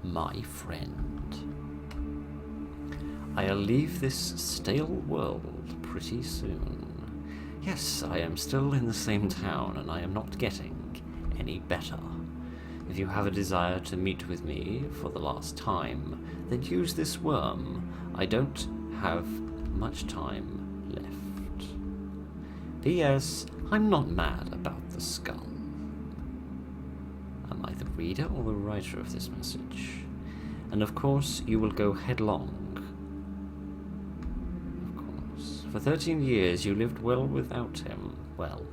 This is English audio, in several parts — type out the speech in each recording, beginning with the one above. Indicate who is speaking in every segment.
Speaker 1: my friend. I'll leave this stale world pretty soon. Yes, I am still in the same town, and I am not getting any better. If you have a desire to meet with me for the last time, then use this worm. I don't have much time left. P.S. I'm not mad about the skull. Am I the reader or the writer of this message? And of course, you will go headlong. Of course. For 13 years, you lived well without him. Well,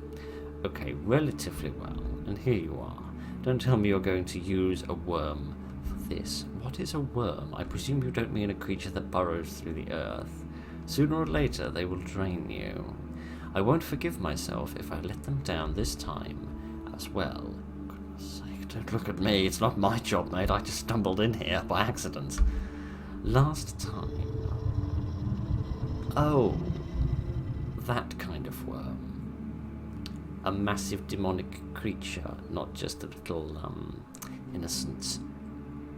Speaker 1: okay, relatively well. And here you are. Don't tell me you're going to use a worm for this. What is a worm? I presume you don't mean a creature that burrows through the earth. Sooner or later, they will drain you. I won't forgive myself if I let them down this time as well. Goodness sake, don't look at me. It's not my job, mate. I just stumbled in here by accident. Last time. Oh, that kind of worm. A massive demonic creature, not just a little, innocent,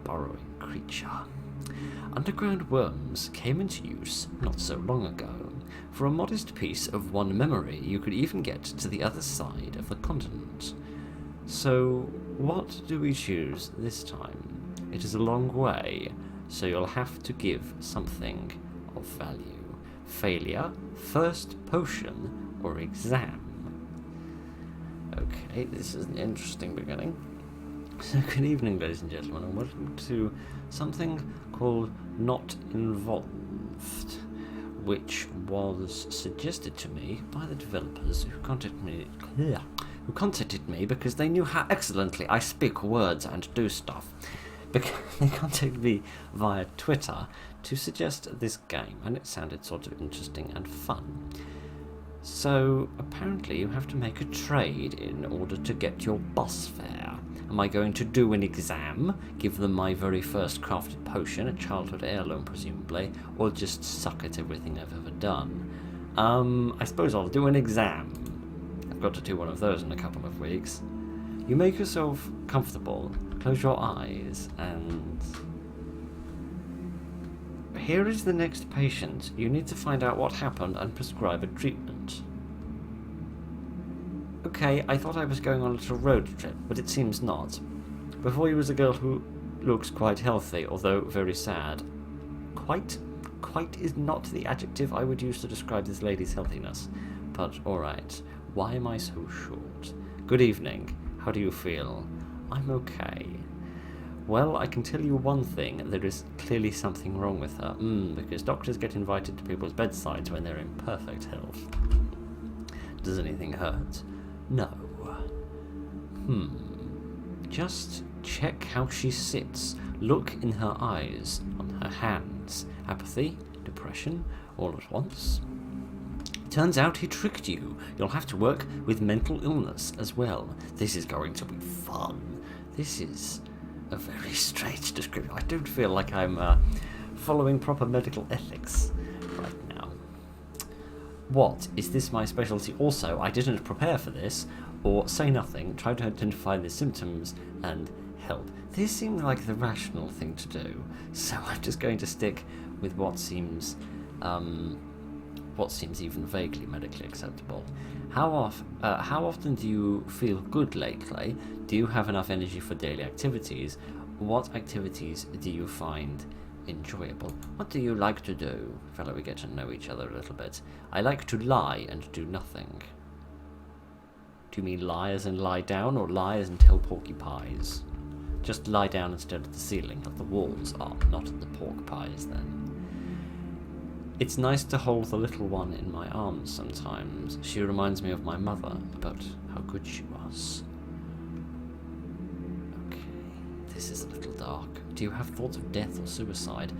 Speaker 1: burrowing creature. Underground worms came into use not so long ago. For a modest piece of one memory, you could even get to the other side of the continent. So, what do we choose this time? It is a long way, so you'll have to give something of value. Failure, first potion, or exam. Okay, this is an interesting beginning. So, good evening, ladies and gentlemen, and welcome to something called Not Involved, which was suggested to me by the developers who contacted me because they knew how excellently I speak words and do stuff. Because they contacted me via Twitter to suggest this game, and it sounded sort of interesting and fun. So, apparently you have to make a trade in order to get your bus fare. Am I going to do an exam, give them my very first crafted potion, a childhood heirloom presumably, or just suck at everything I've ever done? I suppose I'll do an exam. I've got to do one of those in a couple of weeks. You make yourself comfortable, close your eyes, and... Here is the next patient. You need to find out what happened and prescribe a treatment. Okay, I thought I was going on a little road trip, but it seems not. Before you was a girl who looks quite healthy, although very sad. Quite is not the adjective I would use to describe this lady's healthiness. But alright, why am I so short? Good evening, how do you feel? I'm okay. Well, I can tell you one thing, there is clearly something wrong with her. Because doctors get invited to people's bedsides when they're in perfect health. Does anything hurt? No. Just check how she sits. Look in her eyes, on her hands. Apathy, depression, all at once. Turns out he tricked you. You'll have to work with mental illness as well. This is going to be fun. This is a very strange description. I don't feel like I'm following proper medical ethics right now. What? Is this my specialty also? I didn't prepare for this. Or say nothing, try to identify the symptoms and help. This seems like the rational thing to do. So I'm just going to stick with what seems even vaguely medically acceptable. How often do you feel good lately? Do you have enough energy for daily activities? What activities do you find enjoyable? What do you like to do? Fellow, we get to know each other a little bit. I like to lie and do nothing. Do you mean lie as in lie down, or lie as in tell porky pies? Just lie down and stare at the ceiling, at the walls are, not at the pork pies then. It's nice to hold the little one in my arms sometimes. She reminds me of my mother, about how good she was. Okay, this is a little dark. Do you have thoughts of death or suicide?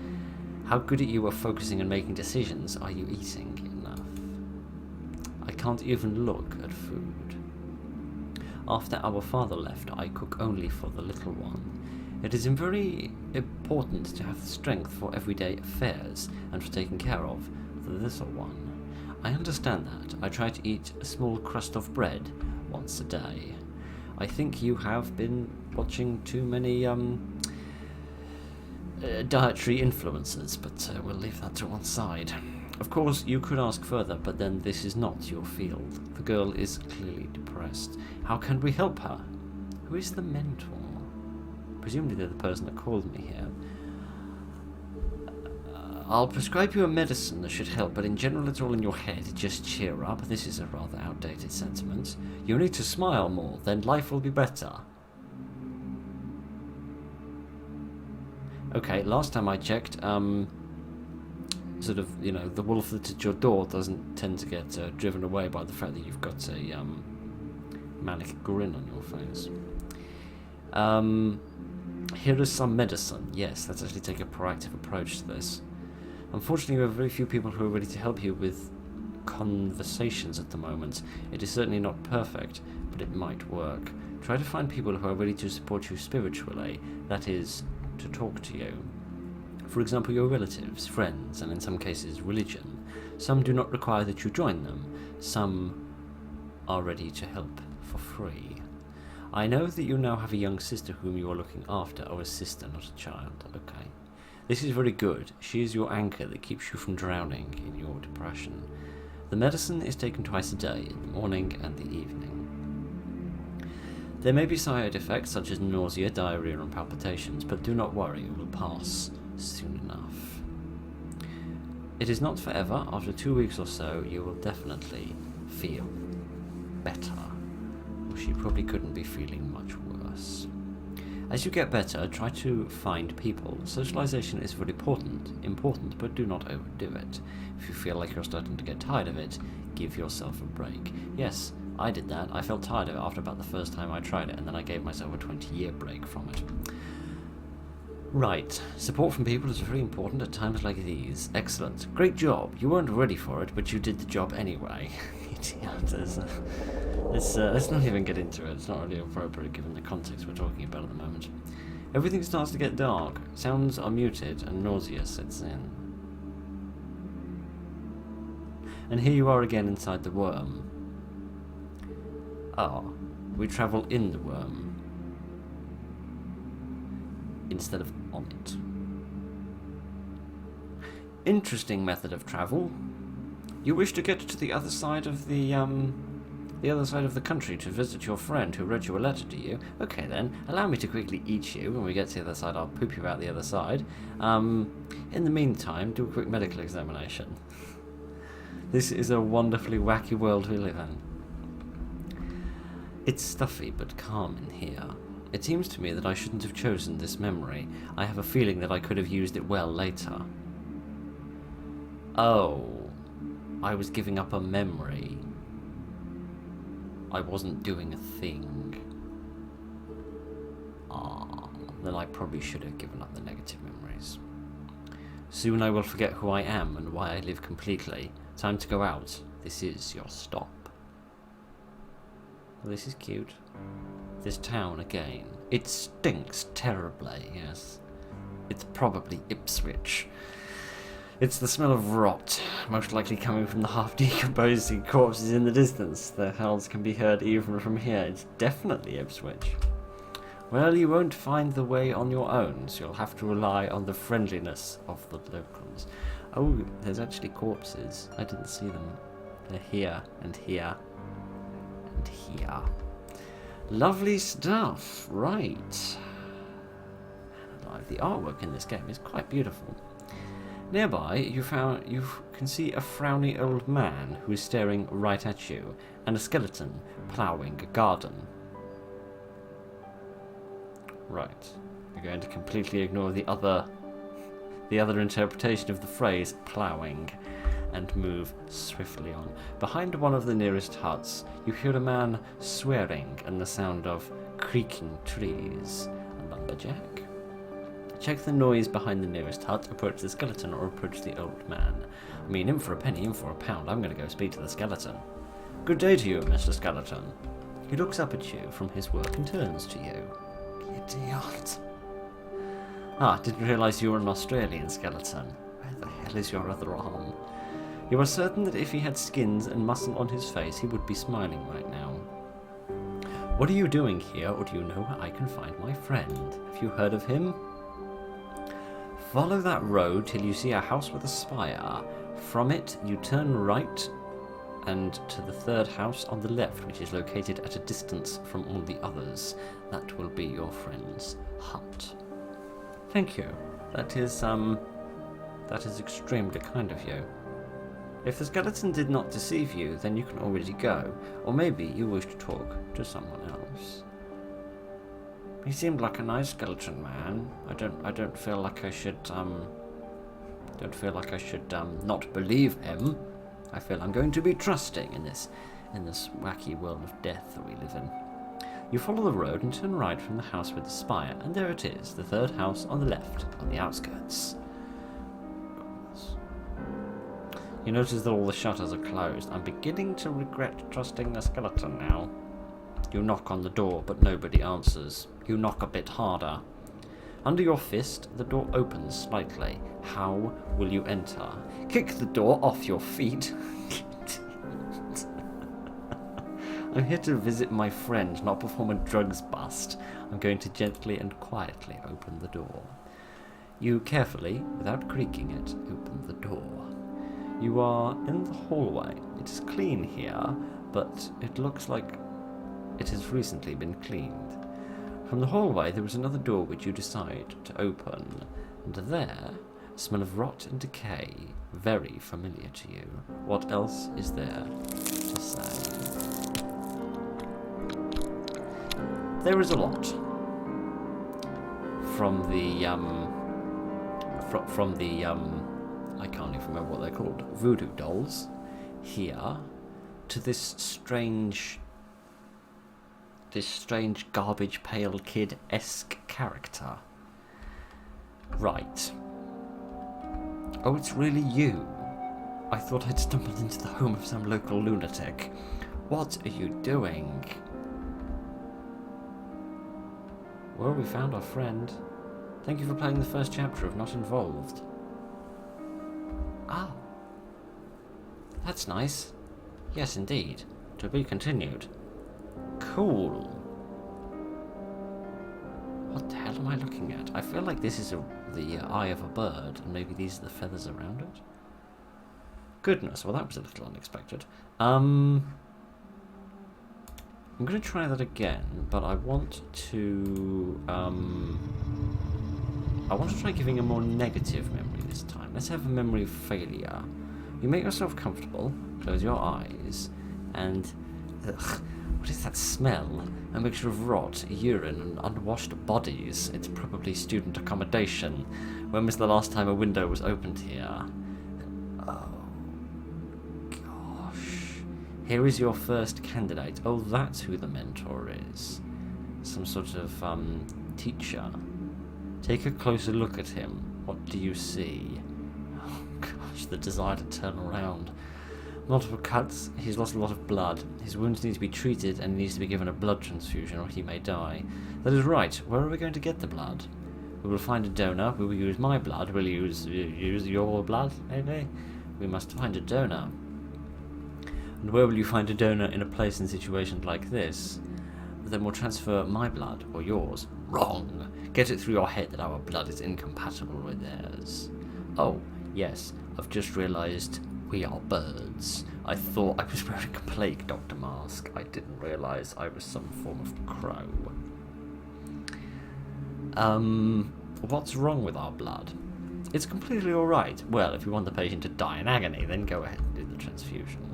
Speaker 1: How good at you are focusing and making decisions? Are you eating enough? I can't even look at food. After our father left, I cook only for the little one. It is very important to have the strength for everyday affairs and for taking care of the little one. I understand that. I try to eat a small crust of bread once a day. I think you have been watching too many dietary influences, but we'll leave that to one side. Of course, you could ask further, but then this is not your field. The girl is clearly depressed. How can we help her? Who is the mentor? Presumably they're the person that called me here. I'll prescribe you a medicine that should help, but in general it's all in your head. Just cheer up. This is a rather outdated sentiment. You need to smile more, then life will be better. Okay, last time I checked, sort of, you know, the wolf that's at your door doesn't tend to get driven away by the fact that you've got a manic grin on your face. Here is some medicine. Yes, let's actually take a proactive approach to this. Unfortunately, we have very few people who are ready to help you with conversations at the moment. It is certainly not perfect, but it might work. Try to find people who are ready to support you spiritually, that is, to talk to you. For example, your relatives, friends, and in some cases religion. Some do not require that you join them. Some are ready to help for free. I know that you now have a young sister whom you are looking after. Oh, a sister, not a child. Okay. This is very good. She is your anchor that keeps you from drowning in your depression. The medicine is taken twice a day, in the morning and the evening. There may be side effects such as nausea, diarrhea, and palpitations, but do not worry, it will pass soon enough. It is not forever. After 2 weeks or so, you will definitely feel better. Well, she probably couldn't be feeling much worse. As you get better, try to find people. Socialization is very important, but do not overdo it. If you feel like you're starting to get tired of it, give yourself a break. Yes, I did that. I felt tired of it after about the first time I tried it, and then I gave myself a 20-year break from it. Right, support from people is very important at times like these. Excellent. Great job. You weren't ready for it, but you did the job anyway. Let's not even get into it. It's not really appropriate given the context we're talking about at the moment. Everything starts to get dark. Sounds are muted and nausea sets in. And here you are again inside the worm. Ah, we travel in the worm instead of on it. Interesting method of travel. You wish to get to the other side of the other side of the country to visit your friend who wrote you a letter to you. Okay then, allow me to quickly eat you. When we get to the other side, I'll poop you out the other side. In the meantime, do a quick medical examination. This is a wonderfully wacky world we live in. It's stuffy but calm in here. It seems to me that I shouldn't have chosen this memory. I have a feeling that I could have used it well later. Oh, I was giving up a memory. I wasn't doing a thing. Ah, then I probably should have given up the negative memories. Soon I will forget who I am and why I live completely. Time to go out. This is your stop. Well, this is cute. This town again. It stinks terribly, yes. It's probably Ipswich. It's the smell of rot, most likely coming from the half-decomposing corpses in the distance. Their howls can be heard even from here. It's definitely Ipswich. Well, you won't find the way on your own, so you'll have to rely on the friendliness of the locals. Oh, there's actually corpses. I didn't see them. They're here, and here, and here. Lovely stuff, right. The artwork in this game is quite beautiful. Nearby, you can see a frowny old man who is staring right at you, and a skeleton ploughing a garden. Right. You're going to completely ignore the other interpretation of the phrase ploughing, and move swiftly on. Behind one of the nearest huts, you hear a man swearing and the sound of creaking trees. A lumberjack? Check the noise behind the nearest hut, approach the skeleton, or approach the old man. I mean, in for a penny, in for a pound. I'm going to go speak to the skeleton. Good day to you, Mr. Skeleton. He looks up at you from his work and turns to you. Idiot. Ah, didn't realise you were an Australian skeleton. Where the hell is your other arm? You are certain that if he had skins and muscle on his face, he would be smiling right now. What are you doing here, or do you know where I can find my friend? Have you heard of him? Follow that road till you see a house with a spire. From it, you turn right and to the third house on the left, which is located at a distance from all the others. That will be your friend's hut. Thank you. That is extremely kind of you. If the skeleton did not deceive you, then you can already go. Or maybe you wish to talk to someone else. He seemed like a nice skeleton man. I don't feel like I should not believe him. I feel I'm going to be trusting in this wacky world of death that we live in. You follow the road and turn right from the house with the spire, and there it is, the third house on the left, on the outskirts. You notice that all the shutters are closed. I'm beginning to regret trusting the skeleton now. You knock on the door, but nobody answers. You knock a bit harder. Under your fist, the door opens slightly. How will you enter? Kick the door off your feet. I'm here to visit my friend, not perform a drugs bust. I'm going to gently and quietly open the door. You carefully, without creaking it, open the door. You are in the hallway. It is clean here, but it looks like it has recently been cleaned. From the hallway there is another door which you decide to open, and there, a smell of rot and decay, very familiar to you. What else is there to say? There is a lot. From the I can't even remember what they're called, voodoo dolls, here, to this strange garbage pail kid-esque character. Right. Oh, it's really you. I thought I'd stumbled into the home of some local lunatic. What are you doing? Well, we found our friend. Thank you for playing the first chapter of Not Involved. Oh. That's nice. Yes, indeed. To be continued. Cool. What the hell am I looking at? I feel like this is the eye of a bird, and maybe these are the feathers around it. Goodness, well that was a little unexpected. I'm going to try that again, but I want to try giving a more negative memory this time. Let's have a memory of failure. You make yourself comfortable, close your eyes, and what is that smell? A mixture of rot, urine, and unwashed bodies. It's probably student accommodation. When was the last time a window was opened here? Oh, gosh. Here is your first candidate. Oh, that's who the mentor is. Some sort of, teacher. Take a closer look at him. What do you see? Oh, gosh, the desire to turn around. Multiple cuts, he's lost a lot of blood. His wounds need to be treated and he needs to be given a blood transfusion or he may die. That is right. Where are we going to get the blood? We will find a donor. We will use my blood. We'll use your blood, maybe? We must find a donor. And where will you find a donor in a place and situation like this? Then we'll transfer my blood or yours. Wrong. Get it through your head that our blood is incompatible with theirs. Oh, yes. I've just realised we are birds. I thought I was wearing a plague doctor mask. I didn't realise I was some form of crow. What's wrong with our blood? It's completely alright. Well, if you want the patient to die in agony, then go ahead and do the transfusion.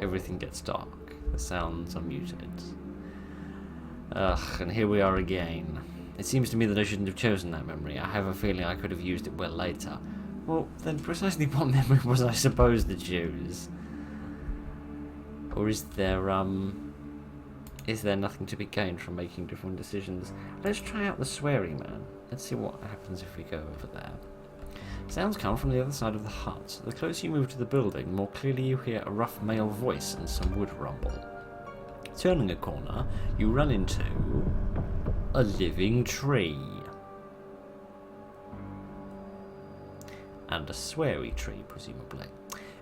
Speaker 1: Everything gets dark. The sounds are muted. Ugh, and here we are again. It seems to me that I shouldn't have chosen that memory. I have a feeling I could have used it well later. Well, then precisely what memory was I supposed to choose? Or is there nothing to be gained from making different decisions? Let's try out the sweary man. Let's see what happens if we go over there. Sounds come from the other side of the hut. The closer you move to the building, the more clearly you hear a rough male voice and some wood rumble. Turning a corner, you run into a living tree. And a sweary tree, presumably.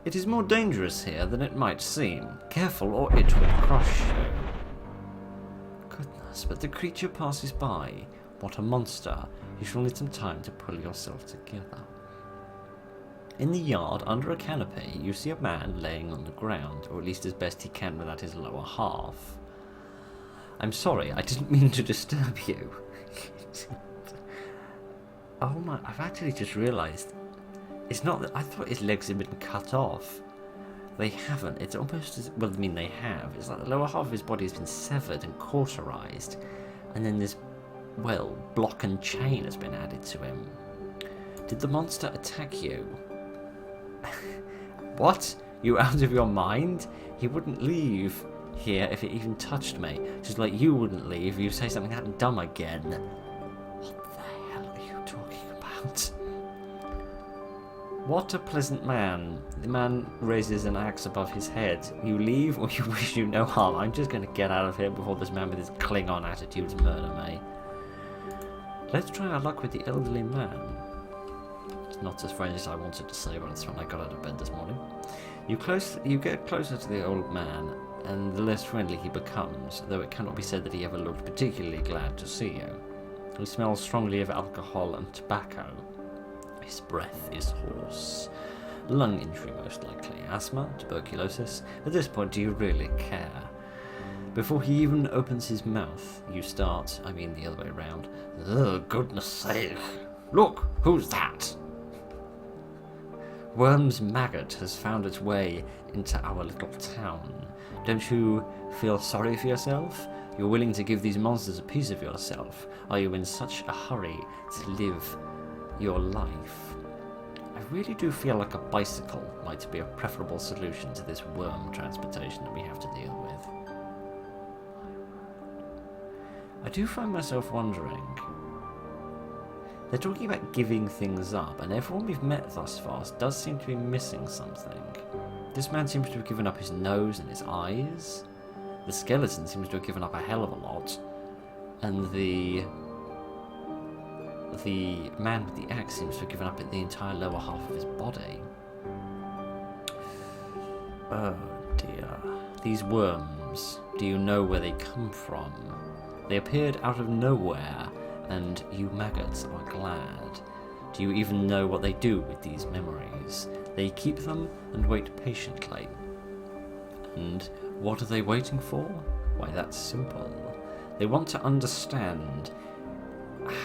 Speaker 1: It is more dangerous here than it might seem. Careful or it will crush you. Goodness, but the creature passes by. What a monster. You shall need some time to pull yourself together. In the yard, under a canopy, you see a man laying on the ground, or at least as best he can without his lower half. I'm sorry, I didn't mean to disturb you. Oh my, I've actually just realised. It's not that I thought his legs had been cut off. They haven't. It's almost as well. I mean, they have. It's like the lower half of his body has been severed and cauterized, and then this, well, block and chain has been added to him. Did the monster attack you? What? You out of your mind? He wouldn't leave here if it even touched me. Just like you wouldn't leave if you say something that dumb again. What the hell are you talking about? What a pleasant man. The man raises an axe above his head. You leave or you wish you no harm. I'm just going to get out of here before this man with his Klingon attitudes murder me. Let's try our luck with the elderly man. It's not as friendly as I wanted to say, but it's when I got out of bed this morning. You get closer to the old man, and the less friendly he becomes, though it cannot be said that he ever looked particularly glad to see you. He smells strongly of alcohol and tobacco. His breath is hoarse. Lung injury most likely. Asthma, tuberculosis. At this point, do you really care? Before he even opens his mouth, you start, I mean the other way around. Oh, goodness sake. Look, who's that? Worm's maggot has found its way into our little town. Don't you feel sorry for yourself? You're willing to give these monsters a piece of yourself. Are you in such a hurry to live your life? I really do feel like a bicycle might be a preferable solution to this worm transportation that we have to deal with. I do find myself wondering, they're talking about giving things up, and everyone we've met thus far does seem to be missing something. This man seems to have given up his nose and his eyes. The skeleton seems to have given up a hell of a lot. And the man with the axe seems to have given up the entire lower half of his body. Oh dear. These worms, do you know where they come from? They appeared out of nowhere, and you maggots are glad. Do you even know what they do with these memories? They keep them and wait patiently. And what are they waiting for? Why, that's simple. They want to understand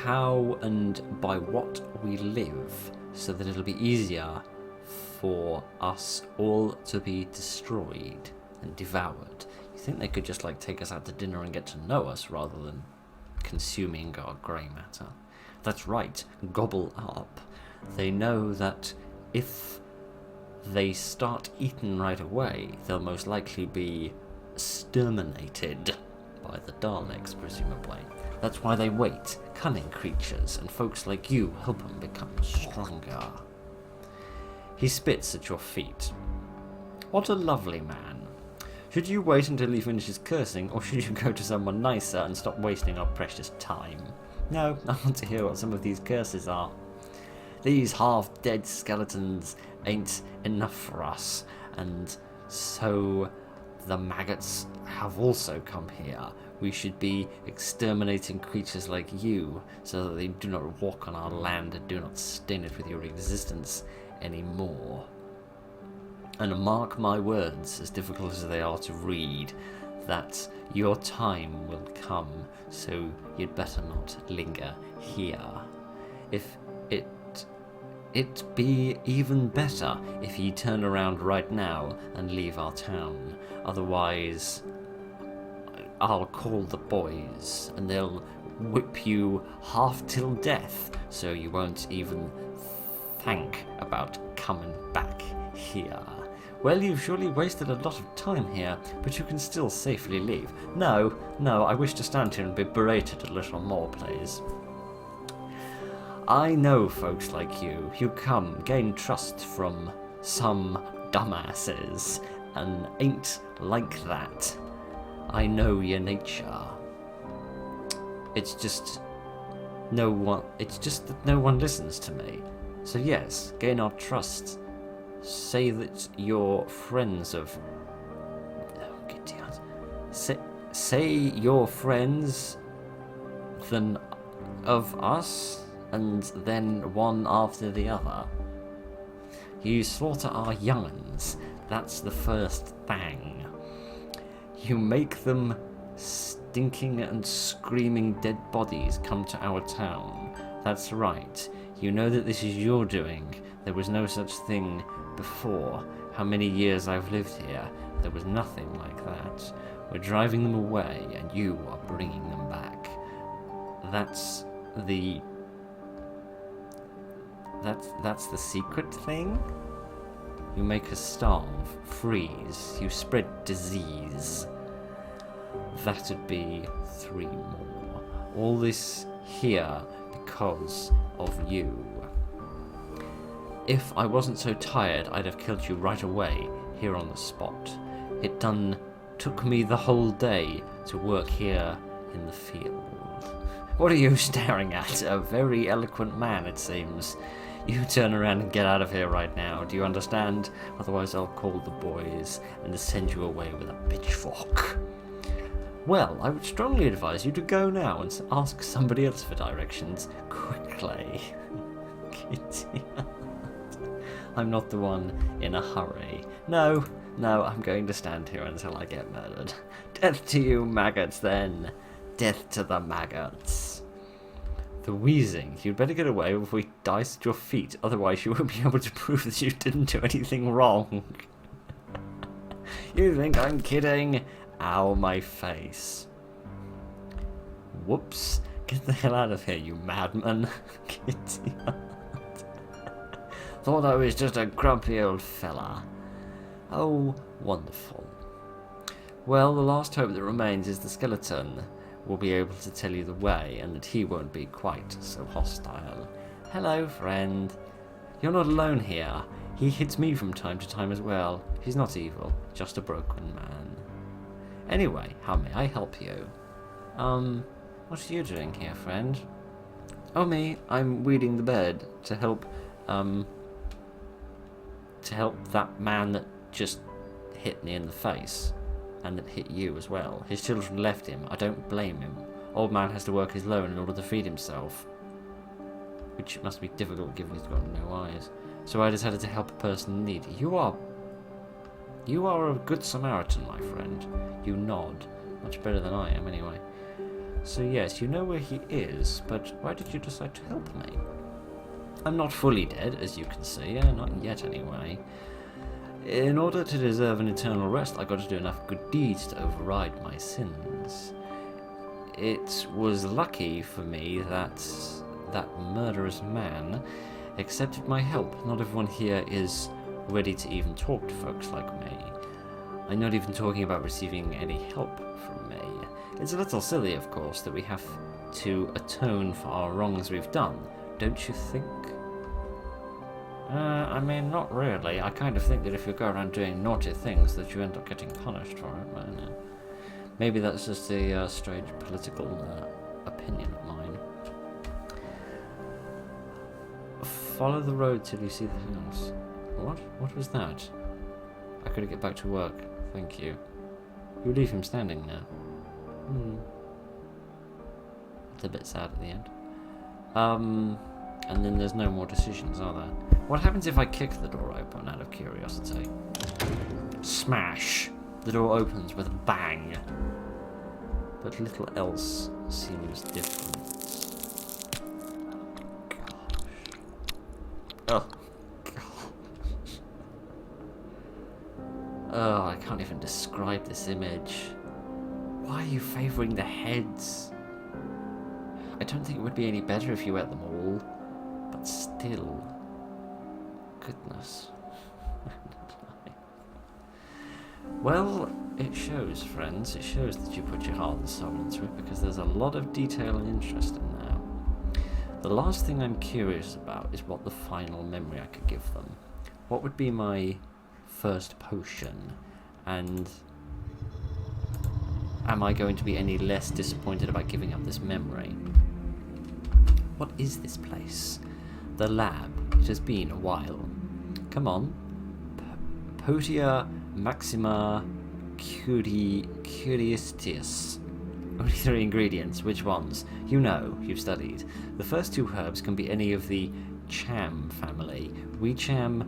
Speaker 1: how and by what we live, so that it'll be easier for us all to be destroyed and devoured. You think they could just take us out to dinner and get to know us rather than consuming our grey matter? That's right, gobble up. They know that if they start eating right away, they'll most likely be exterminated by the Daleks, presumably. That's why they wait. Cunning creatures, and folks like you help them become stronger. He spits at your feet. What a lovely man. Should you wait until he finishes cursing, or should you go to someone nicer and stop wasting our precious time? No, I want to hear what some of these curses are. These half-dead skeletons ain't enough for us, and so the maggots have also come here. We should be exterminating creatures like you, so that they do not walk on our land and do not stain it with your existence anymore. And mark my words, as difficult as they are to read, that your time will come, so you'd better not linger here. If it'd be even better if ye turn around right now and leave our town. Otherwise, I'll call the boys, and they'll whip you half till death, so you won't even think about coming back here. Well, you've surely wasted a lot of time here, but you can still safely leave. No, I wish to stand here and be berated a little more, please. I know folks like you. You come, gain trust from some dumbasses, and ain't like that. I know your nature. It's just that no one listens to me. So yes, gain our trust. Say that you're friends of... Oh, good God. Say you're friends, then of us, and then one after the other. You slaughter our young'uns. That's the first thing. You make them stinking and screaming dead bodies come to our town. That's right. You know that this is your doing. There was no such thing before. How many years I've lived here, there was nothing like that. We're driving them away, and you are bringing them back. That's the secret thing? You make us starve, freeze, you spread disease. That'd be 3 more. All this here because of you. If I wasn't so tired, I'd have killed you right away, here on the spot. It done took me the whole day to work here in the field. What are you staring at? A very eloquent man, it seems. You turn around and get out of here right now, do you understand? Otherwise I'll call the boys and send you away with a pitchfork. Well, I would strongly advise you to go now and ask somebody else for directions, quickly. Kitty. I'm not the one in a hurry. No, I'm going to stand here until I get murdered. Death to you, maggots, then. Death to the maggots. The wheezing. You'd better get away before we dice at your feet, otherwise you won't be able to prove that you didn't do anything wrong. You think I'm kidding? Ow, my face. Whoops. Get the hell out of here, you madman. Kitty. Thought I was just a grumpy old fella. Oh, wonderful. Well, the last hope that remains is the skeleton will be able to tell you the way, and that he won't be quite so hostile. Hello, friend. You're not alone here. He hits me from time to time as well. He's not evil, just a broken man. Anyway, how may I help you? What are you doing here, friend? Oh, me. I'm weeding the bed to help that man that just hit me in the face, and that hit you as well. His children left him. I don't blame him. Old man has to work his loan in order to feed himself, which must be difficult given he's got no eyes. So I decided to help a person in need. You are a good Samaritan, my friend. You nod. Much better than I am, anyway. So yes, you know where he is, but why did you decide to help me? I'm not fully dead, as you can see. Not yet, anyway. In order to deserve an eternal rest, I got to do enough good deeds to override my sins. It was lucky for me that that murderous man accepted my help. Not everyone here is ready to even talk to folks like me. I'm not even talking about receiving any help from me. It's a little silly, of course, that we have to atone for our wrongs we've done, don't you think? I mean, not really. I kind of think that if you go around doing naughty things, that you end up getting punished for it. But, maybe that's just a strange political opinion of mine. Follow the road till you see the house. What? What was that? I gotta get back to work. Thank you. You leave him standing there. It's a bit sad at the end. And then there's no more decisions, are there? What happens if I kick the door open out of curiosity? Smash! The door opens with a bang. But little else seems different. Oh, gosh. Oh, I can't even describe this image. Why are you favouring the heads? I don't think it would be any better if you ate them all. But still. Goodness. Well, it shows, friends. It shows that you put your heart and soul into it, because there's a lot of detail and interest in there. The last thing I'm curious about is what the final memory I could give them. What would be my first potion? And am I going to be any less disappointed about giving up this memory? What is this place? The lab. It has been a while. Come on. Potia Maxima Curiostis. Only 3 ingredients. Which ones? You know, you've studied. The first 2 herbs can be any of the Cham family. Wecham,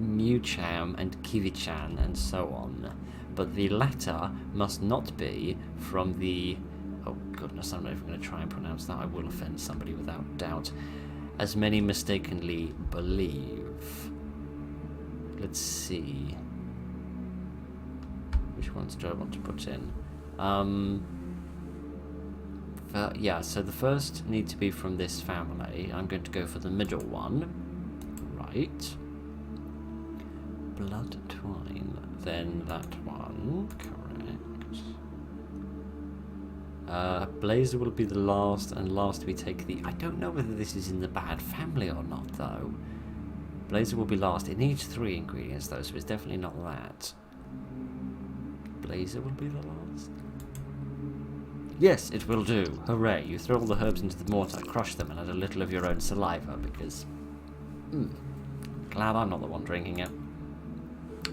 Speaker 1: Mucham, and Kivichan, and so on. But the latter must not be from the... Oh goodness, I'm not even going to try and pronounce that. I will offend somebody without doubt. As many mistakenly believe. Let's see. Which ones do I want to put in? Yeah, so the first need to be from this family. I'm going to go for the middle one. Right. Blood twine. Then that one. Correct. Blazer will be the last, and last we take the... I don't know whether this is in the bad family or not, though. Blazer will be last. It needs 3 ingredients, though, so it's definitely not that. Blazer will be the last. Yes, it will do. Hooray. You throw all the herbs into the mortar, crush them, and add a little of your own saliva, because... glad I'm not the one drinking it.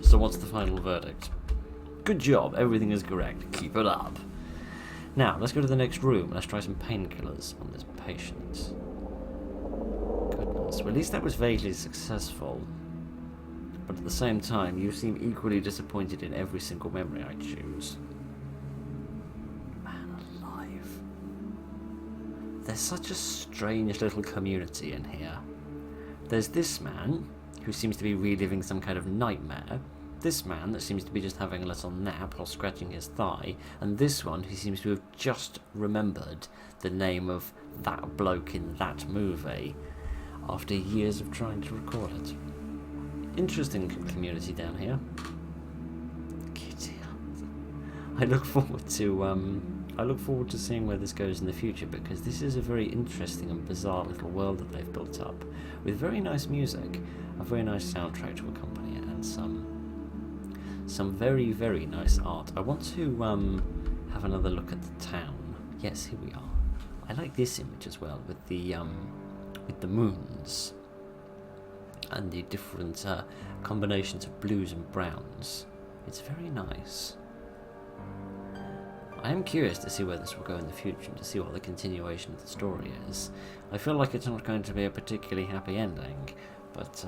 Speaker 1: So what's the final verdict? Good job. Everything is correct. Keep it up. Now, let's go to the next room. Let's try some painkillers on this patient. Goodness. Well, at least that was vaguely successful. But at the same time, you seem equally disappointed in every single memory I choose. Man alive. There's such a strange little community in here. There's this man, who seems to be reliving some kind of nightmare. This man that seems to be just having a little nap while scratching his thigh. And this one who seems to have just remembered the name of that bloke in that movie after years of trying to record it. Interesting community down here. Kitty. I look forward to seeing where this goes in the future, because this is a very interesting and bizarre little world that they've built up, with very nice music, a very nice soundtrack to accompany it, and some very, very nice art. I want to have another look at the town. Yes, here we are. I like this image as well, with the moons and the different combinations of blues and browns. It's very nice. I am curious to see where this will go in the future, and to see what the continuation of the story is. I feel like it's not going to be a particularly happy ending, but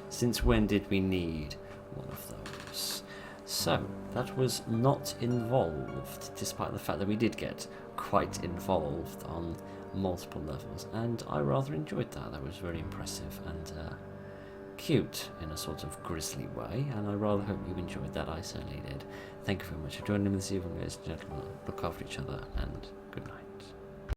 Speaker 1: since when did we need one of those? So, that was not involved, despite the fact that we did get quite involved on multiple levels, and I rather enjoyed that. That was very impressive and cute in a sort of grisly way, and I rather hope you enjoyed that. I certainly did. Thank you very much for joining me this evening, ladies and gentlemen. Look after each other, and good night.